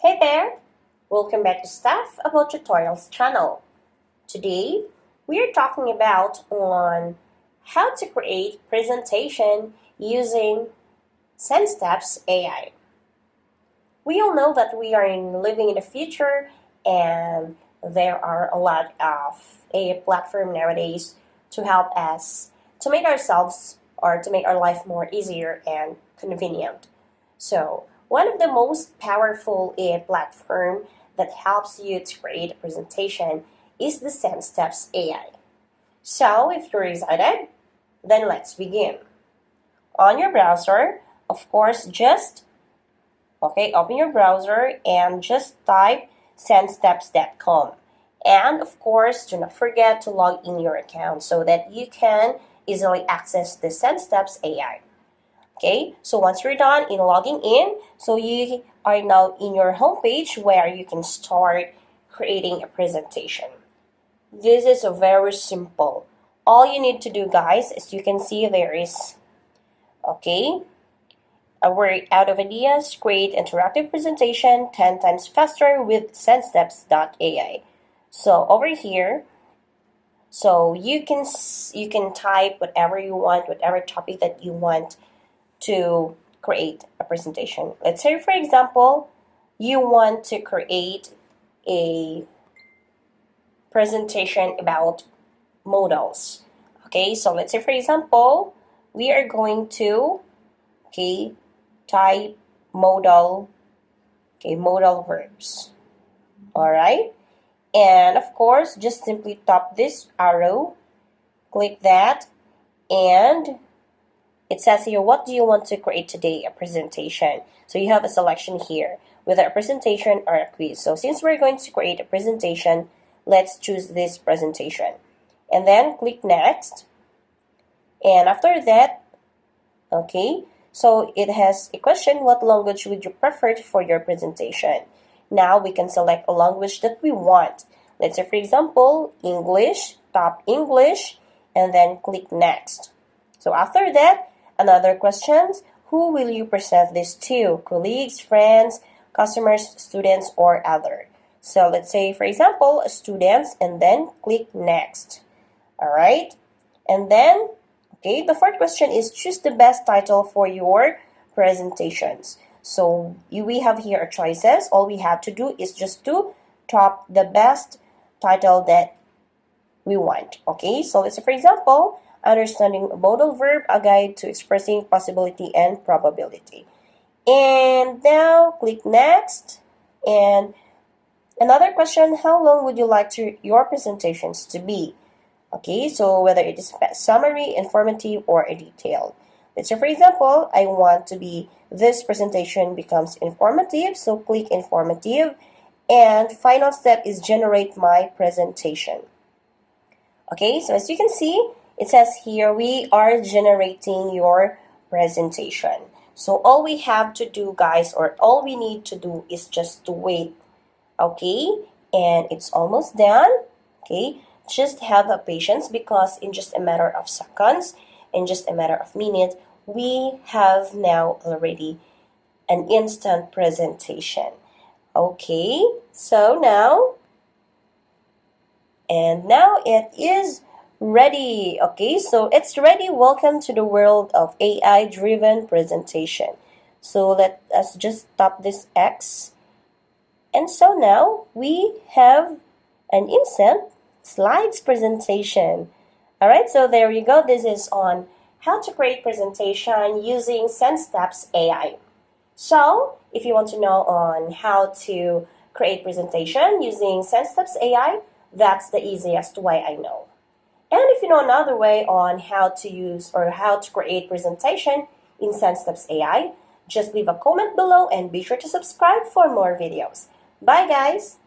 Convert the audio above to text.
Hey there! Welcome back to Staff About Tutorials channel. Today, we are talking about on how to create presentation using Sendsteps AI. We all know that we are living in the future and there are a lot of AI platform nowadays to help us to make ourselves or to make our life more easier and convenient. So, one of the most powerful AI platform that helps you to create a presentation is the Sendsteps AI. So, if you're excited, then let's begin. On your browser, of course, open your browser and just type sendsteps.com. And of course, do not forget to log in your account so that you can easily access the Sendsteps AI. Okay, so once you're done in logging in, so you are now in your homepage where you can start creating a presentation. This is very simple. All you need to do, guys, as you can see, there is, a word out of ideas, create interactive presentation 10 times faster with Sendsteps.ai. So over here, so you can type whatever you want, whatever topic that you want to create a presentation. Let's say, for example, you want to create a presentation about modals. Okay, so let's say, for example, we are going to type modal verbs. All right, and of course, just simply tap this arrow, click that, and it says here, what do you want to create today? A presentation. So you have a selection here, whether a presentation or a quiz. So since we're going to create a presentation, let's choose this presentation. And then click next. And after that, so it has a question, what language would you prefer for your presentation? Now we can select a language that we want. Let's say, for example, English, tap English, and then click next. So after that, another question, who will you present this to? Colleagues, friends, customers, students, or other? So let's say, for example, students, and then click next. All right. And then, the fourth question is choose the best title for your presentations. So we have here our choices. All we have to do is just to tap the best title that we want. Okay. So let's say, for example, understanding a modal verb, a guide to expressing possibility and probability. And now click next. And another question, how long would you like your presentations to be? Okay, so whether it is summary, informative, or a detailed. Let's say, for example, I want to be, this presentation becomes informative, so click informative. And final step is generate my presentation. Okay, so as you can see, it says here, we are generating your presentation. So all we have to do, guys, or all we need to do is just to wait. Okay, and it's almost done. Okay, just have a patience because in just a matter of seconds, in just a matter of minutes, we have now already an instant presentation. Okay, so now it is ready. Okay, so it's ready. Welcome to the world of AI-driven presentation. So let us just tap this X. And so now we have an instant slides presentation. All right, so there you go. This is on how to create presentation using Sendsteps AI. So if you want to know on how to create presentation using Sendsteps AI, that's the easiest way I know. And if you know another way on how to use or how to create presentation in Sendsteps AI, just leave a comment below and be sure to subscribe for more videos. Bye guys!